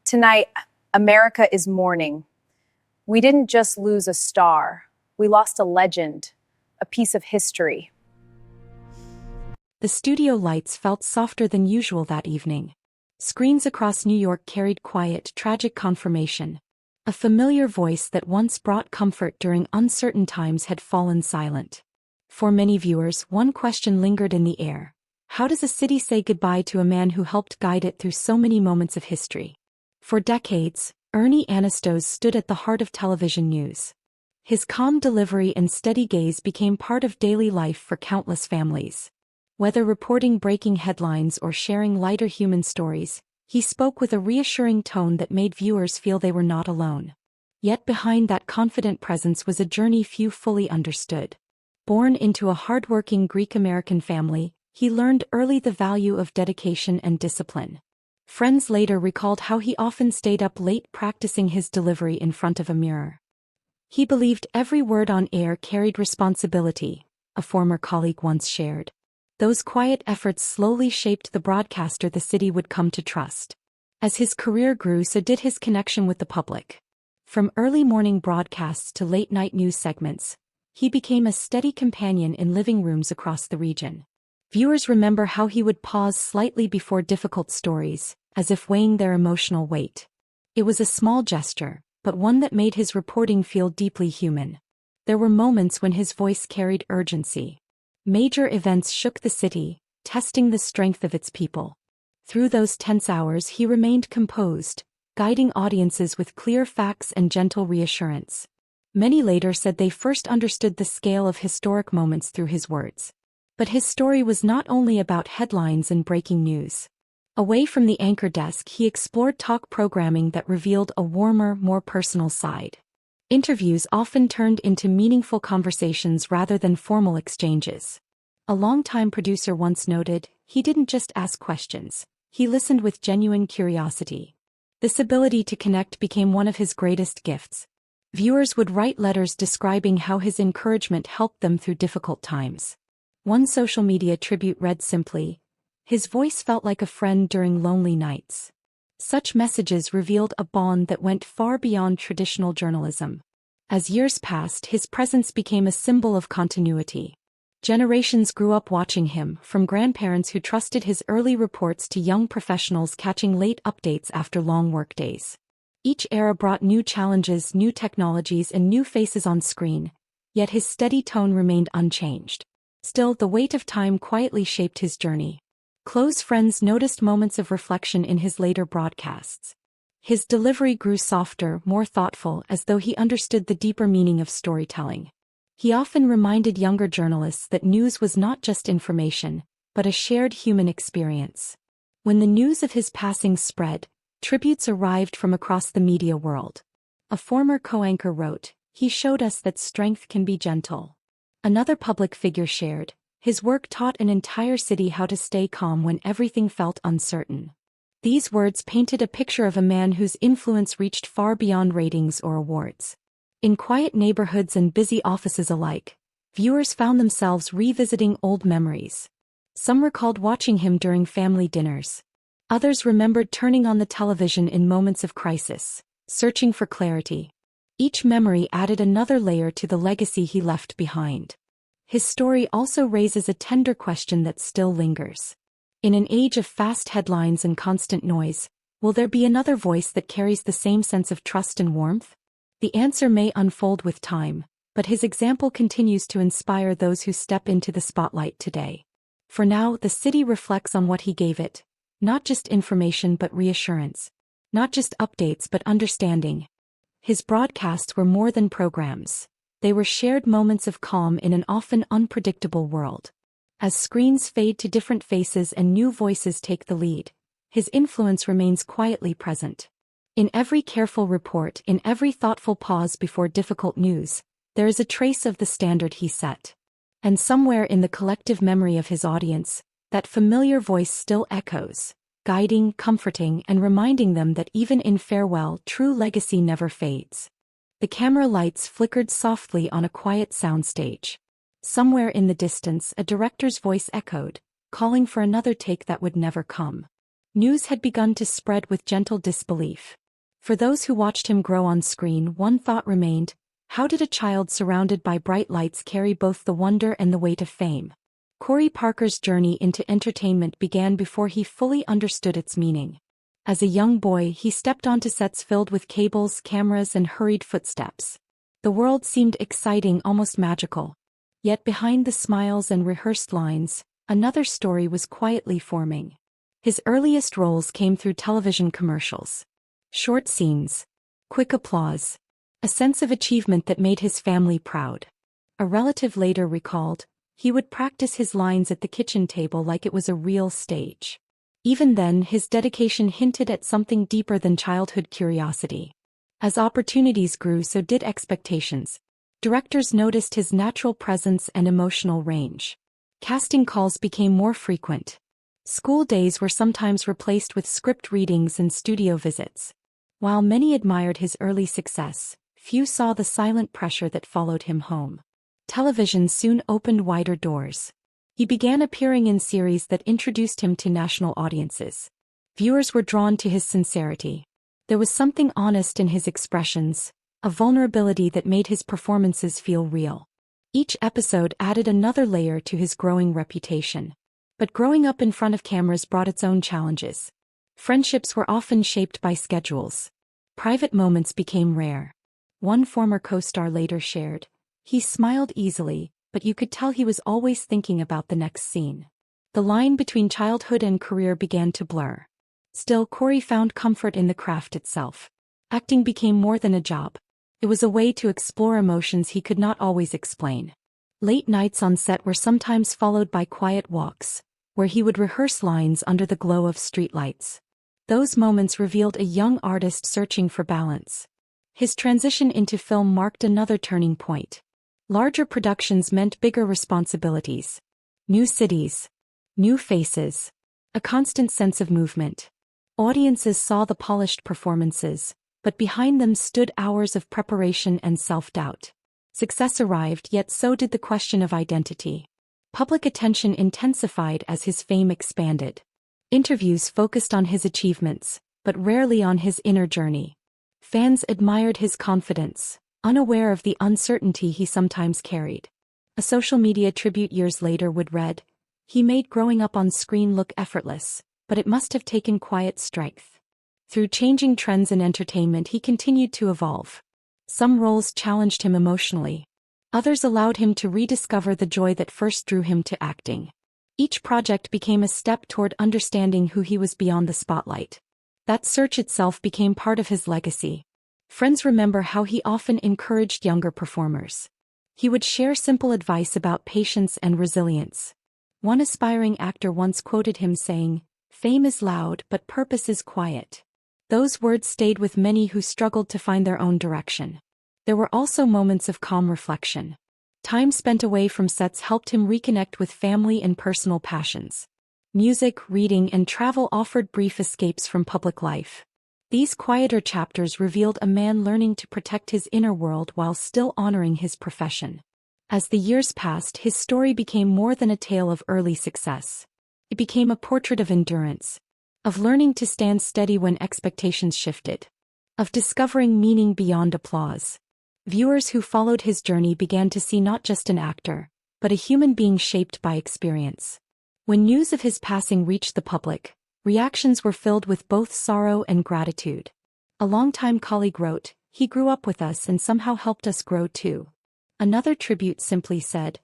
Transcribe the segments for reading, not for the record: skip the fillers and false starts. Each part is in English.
Tonight, America is mourning. We didn't just lose a star, we lost a legend, a piece of history. The studio lights felt softer than usual that evening. Screens across New York carried quiet, tragic confirmation. A familiar voice that once brought comfort during uncertain times had fallen silent. For many viewers, one question lingered in the air. How does a city say goodbye to a man who helped guide it through so many moments of history? For decades, Ernie Anastos stood at the heart of television news. His calm delivery and steady gaze became part of daily life for countless families. Whether reporting breaking headlines or sharing lighter human stories, he spoke with a reassuring tone that made viewers feel they were not alone. Yet behind that confident presence was a journey few fully understood. Born into a hardworking Greek-American family, he learned early the value of dedication and discipline. Friends later recalled how he often stayed up late practicing his delivery in front of a mirror. He believed every word on air carried responsibility, a former colleague once shared. Those quiet efforts slowly shaped the broadcaster the city would come to trust. As his career grew, so did his connection with the public. From early morning broadcasts to late-night news segments, he became a steady companion in living rooms across the region. Viewers remember how he would pause slightly before difficult stories, as if weighing their emotional weight. It was a small gesture, but one that made his reporting feel deeply human. There were moments when his voice carried urgency. Major events shook the city, testing the strength of its people. Through those tense hours he remained composed, guiding audiences with clear facts and gentle reassurance. Many later said they first understood the scale of historic moments through his words. But his story was not only about headlines and breaking news. Away from the anchor desk, he explored talk programming that revealed a warmer, more personal side. Interviews often turned into meaningful conversations rather than formal exchanges. A longtime producer once noted, he didn't just ask questions, he listened with genuine curiosity. This ability to connect became one of his greatest gifts. Viewers would write letters describing how his encouragement helped them through difficult times. One social media tribute read simply, "His voice felt like a friend during lonely nights." Such messages revealed a bond that went far beyond traditional journalism. As years passed, his presence became a symbol of continuity. Generations grew up watching him, from grandparents who trusted his early reports to young professionals catching late updates after long workdays. Each era brought new challenges, new technologies, and new faces on screen, yet his steady tone remained unchanged. Still, the weight of time quietly shaped his journey. Close friends noticed moments of reflection in his later broadcasts. His delivery grew softer, more thoughtful, as though he understood the deeper meaning of storytelling. He often reminded younger journalists that news was not just information, but a shared human experience. When the news of his passing spread, tributes arrived from across the media world. A former co-anchor wrote, "He showed us that strength can be gentle." Another public figure shared, "His work taught an entire city how to stay calm when everything felt uncertain." These words painted a picture of a man whose influence reached far beyond ratings or awards. In quiet neighborhoods and busy offices alike, viewers found themselves revisiting old memories. Some recalled watching him during family dinners. Others remembered turning on the television in moments of crisis, searching for clarity. Each memory added another layer to the legacy he left behind. His story also raises a tender question that still lingers. In an age of fast headlines and constant noise, will there be another voice that carries the same sense of trust and warmth? The answer may unfold with time, but his example continues to inspire those who step into the spotlight today. For now, the city reflects on what he gave it. Not just information but reassurance. Not just updates but understanding. His broadcasts were more than programs. They were shared moments of calm in an often unpredictable world. As screens fade to different faces and new voices take the lead, his influence remains quietly present. In every careful report, in every thoughtful pause before difficult news, there is a trace of the standard he set. And somewhere in the collective memory of his audience, that familiar voice still echoes, guiding, comforting, and reminding them that even in farewell, true legacy never fades. The camera lights flickered softly on a quiet soundstage. Somewhere in the distance, a director's voice echoed, calling for another take that would never come. News had begun to spread with gentle disbelief. For those who watched him grow on screen, one thought remained: how did a child surrounded by bright lights carry both the wonder and the weight of fame? Corey Parker's journey into entertainment began before he fully understood its meaning. As a young boy, he stepped onto sets filled with cables, cameras, and hurried footsteps. The world seemed exciting, almost magical. Yet behind the smiles and rehearsed lines, another story was quietly forming. His earliest roles came through television commercials. Short scenes, quick applause, a sense of achievement that made his family proud. A relative later recalled, he would practice his lines at the kitchen table like it was a real stage. Even then, his dedication hinted at something deeper than childhood curiosity. As opportunities grew, so did expectations. Directors noticed his natural presence and emotional range. Casting calls became more frequent. School days were sometimes replaced with script readings and studio visits. While many admired his early success, few saw the silent pressure that followed him home. Television soon opened wider doors. He began appearing in series that introduced him to national audiences. Viewers were drawn to his sincerity. There was something honest in his expressions, a vulnerability that made his performances feel real. Each episode added another layer to his growing reputation. But growing up in front of cameras brought its own challenges. Friendships were often shaped by schedules. Private moments became rare. One former co-star later shared, "He smiled easily, but you could tell he was always thinking about the next scene." The line between childhood and career began to blur. Still, Corey found comfort in the craft itself. Acting became more than a job. It was a way to explore emotions he could not always explain. Late nights on set were sometimes followed by quiet walks, where he would rehearse lines under the glow of streetlights. Those moments revealed a young artist searching for balance. His transition into film marked another turning point. Larger productions meant bigger responsibilities. New cities, new faces, a constant sense of movement. Audiences saw the polished performances, but behind them stood hours of preparation and self-doubt. Success arrived, yet so did the question of identity. Public attention intensified as his fame expanded. Interviews focused on his achievements, but rarely on his inner journey. Fans admired his confidence, unaware of the uncertainty he sometimes carried. A social media tribute years later would read, "He made growing up on screen look effortless, but it must have taken quiet strength." Through changing trends in entertainment, he continued to evolve. Some roles challenged him emotionally. Others allowed him to rediscover the joy that first drew him to acting. Each project became a step toward understanding who he was beyond the spotlight. That search itself became part of his legacy. Friends remember how he often encouraged younger performers. He would share simple advice about patience and resilience. One aspiring actor once quoted him saying, "Fame is loud, but purpose is quiet." Those words stayed with many who struggled to find their own direction. There were also moments of calm reflection. Time spent away from sets helped him reconnect with family and personal passions. Music, reading, and travel offered brief escapes from public life. These quieter chapters revealed a man learning to protect his inner world while still honoring his profession. As the years passed, his story became more than a tale of early success. It became a portrait of endurance, of learning to stand steady when expectations shifted, of discovering meaning beyond applause. Viewers who followed his journey began to see not just an actor, but a human being shaped by experience. When news of his passing reached the public, reactions were filled with both sorrow and gratitude. A longtime colleague wrote, "He grew up with us and somehow helped us grow too." Another tribute simply said,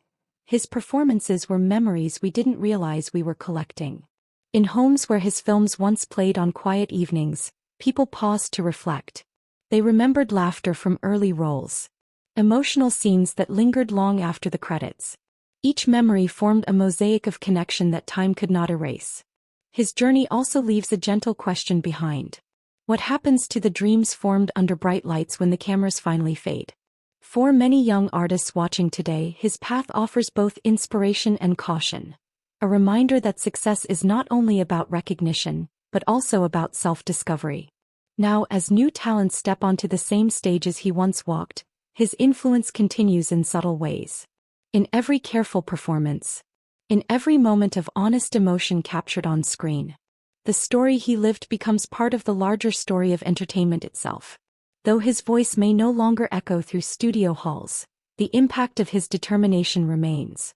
"His performances were memories we didn't realize we were collecting." In homes where his films once played on quiet evenings, people paused to reflect. They remembered laughter from early roles, emotional scenes that lingered long after the credits. Each memory formed a mosaic of connection that time could not erase. His journey also leaves a gentle question behind. What happens to the dreams formed under bright lights when the cameras finally fade? For many young artists watching today, his path offers both inspiration and caution. A reminder that success is not only about recognition, but also about self-discovery. Now, as new talents step onto the same stages he once walked, his influence continues in subtle ways. In every careful performance, in every moment of honest emotion captured on screen, The story he lived becomes part of the larger story of entertainment itself. Though his voice may no longer echo through studio halls, the impact of his determination remains.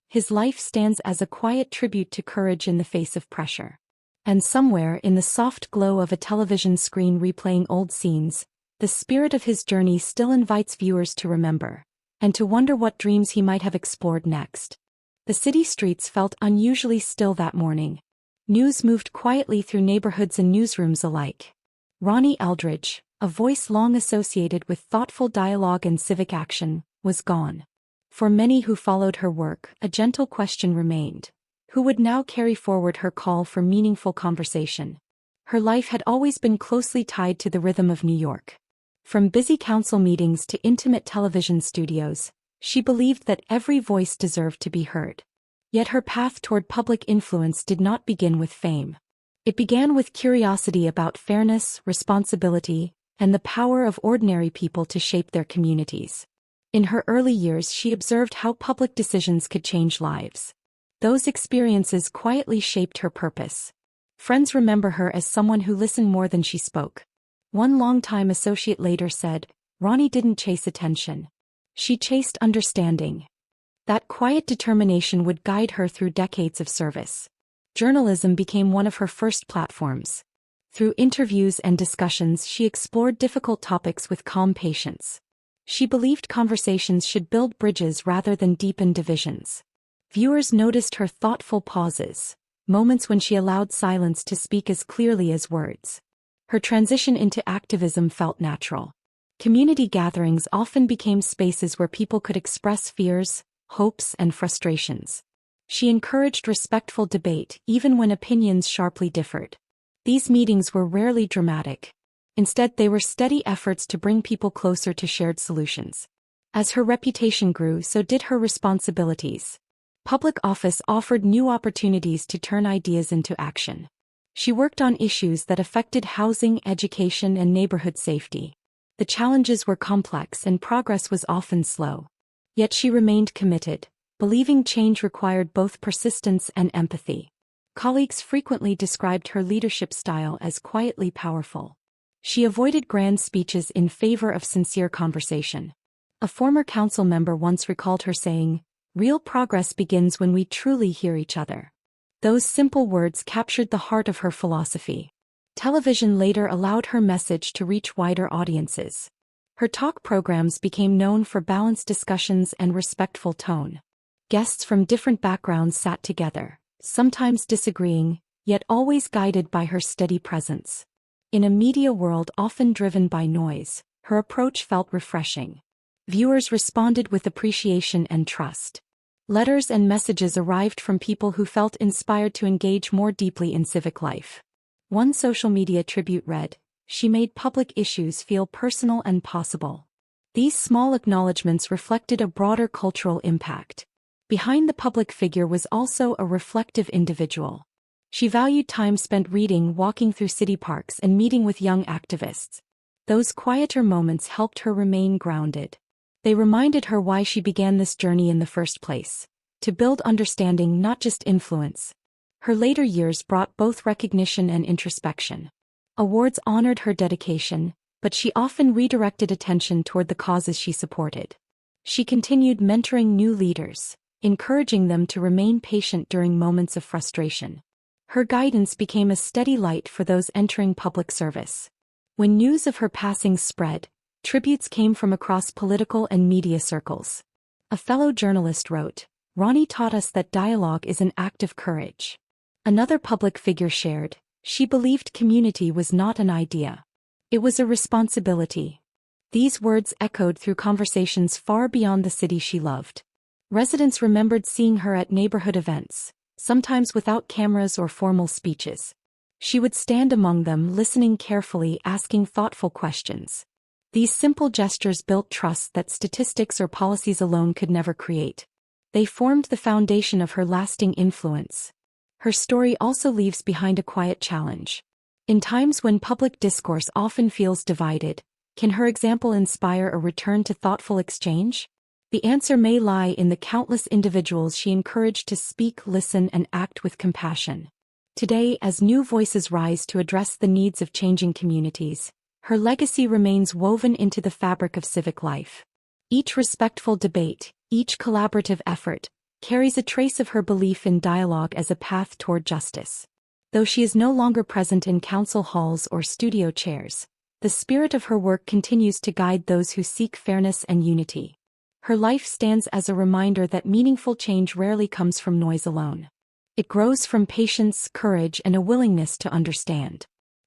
His life stands as a quiet tribute to courage in the face of pressure. And somewhere in the soft glow of a television screen replaying old scenes, the spirit of his journey still invites viewers to remember, and to wonder what dreams he might have explored next. The city streets felt unusually still that morning. News moved quietly through neighborhoods and newsrooms alike. Ronnie Eldridge, a voice long associated with thoughtful dialogue and civic action, was gone. For many who followed her work, a gentle question remained. Who would now carry forward her call for meaningful conversation? Her life had always been closely tied to the rhythm of New York. From busy council meetings to intimate television studios, she believed that every voice deserved to be heard. Yet her path toward public influence did not begin with fame. It began with curiosity about fairness, responsibility, and the power of ordinary people to shape their communities. In her early years, she observed how public decisions could change lives. Those experiences quietly shaped her purpose. Friends remember her as someone who listened more than she spoke. One longtime associate later said, "Ronnie didn't chase attention. She chased understanding." That quiet determination would guide her through decades of service. Journalism became one of her first platforms. Through interviews and discussions, she explored difficult topics with calm patience. She believed conversations should build bridges rather than deepen divisions. Viewers noticed her thoughtful pauses, moments when she allowed silence to speak as clearly as words. Her transition into activism felt natural. Community gatherings often became spaces where people could express fears, hopes, and frustrations. She encouraged respectful debate even when opinions sharply differed. These meetings were rarely dramatic. Instead, they were steady efforts to bring people closer to shared solutions. As her reputation grew, so did her responsibilities. Public office offered new opportunities to turn ideas into action. She worked on issues that affected housing, education, and neighborhood safety. The challenges were complex and progress was often slow. Yet she remained committed, believing change required both persistence and empathy. Colleagues frequently described her leadership style as quietly powerful. She avoided grand speeches in favor of sincere conversation. A former council member once recalled her saying, "Real progress begins when we truly hear each other." Those simple words captured the heart of her philosophy. Television later allowed her message to reach wider audiences. Her talk programs became known for balanced discussions and respectful tone. Guests from different backgrounds sat together, sometimes disagreeing, yet always guided by her steady presence. In a media world often driven by noise, her approach felt refreshing. Viewers responded with appreciation and trust. Letters and messages arrived from people who felt inspired to engage more deeply in civic life. One social media tribute read, "She made public issues feel personal and possible." These small acknowledgments reflected a broader cultural impact. Behind the public figure was also a reflective individual. She valued time spent reading, walking through city parks, and meeting with young activists. Those quieter moments helped her remain grounded. They reminded her why she began this journey in the first place: to build understanding, not just influence. Her later years brought both recognition and introspection. Awards honored her dedication, but she often redirected attention toward the causes she supported. She continued mentoring new leaders, encouraging them to remain patient during moments of frustration. Her guidance became a steady light for those entering public service. When news of her passing spread, tributes came from across political and media circles. A fellow journalist wrote, "Ronnie taught us that dialogue is an act of courage." Another public figure shared, "She believed community was not an idea. It was a responsibility." These words echoed through conversations far beyond the city she loved. Residents remembered seeing her at neighborhood events, sometimes without cameras or formal speeches. She would stand among them, listening carefully, asking thoughtful questions. These simple gestures built trust that statistics or policies alone could never create. They formed the foundation of her lasting influence. Her story also leaves behind a quiet challenge. In times when public discourse often feels divided, can her example inspire a return to thoughtful exchange? The answer may lie in the countless individuals she encouraged to speak, listen, and act with compassion. Today, as new voices rise to address the needs of changing communities, her legacy remains woven into the fabric of civic life. Each respectful debate, each collaborative effort, carries a trace of her belief in dialogue as a path toward justice. Though she is no longer present in council halls or studio chairs, the spirit of her work continues to guide those who seek fairness and unity. Her life stands as a reminder that meaningful change rarely comes from noise alone. It grows from patience, courage, and a willingness to understand.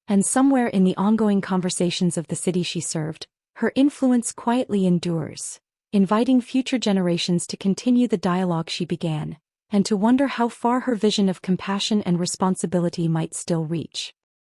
And somewhere in the ongoing conversations of the city she served, her influence quietly endures, inviting future generations to continue the dialogue she began, and to wonder how far her vision of compassion and responsibility might still reach.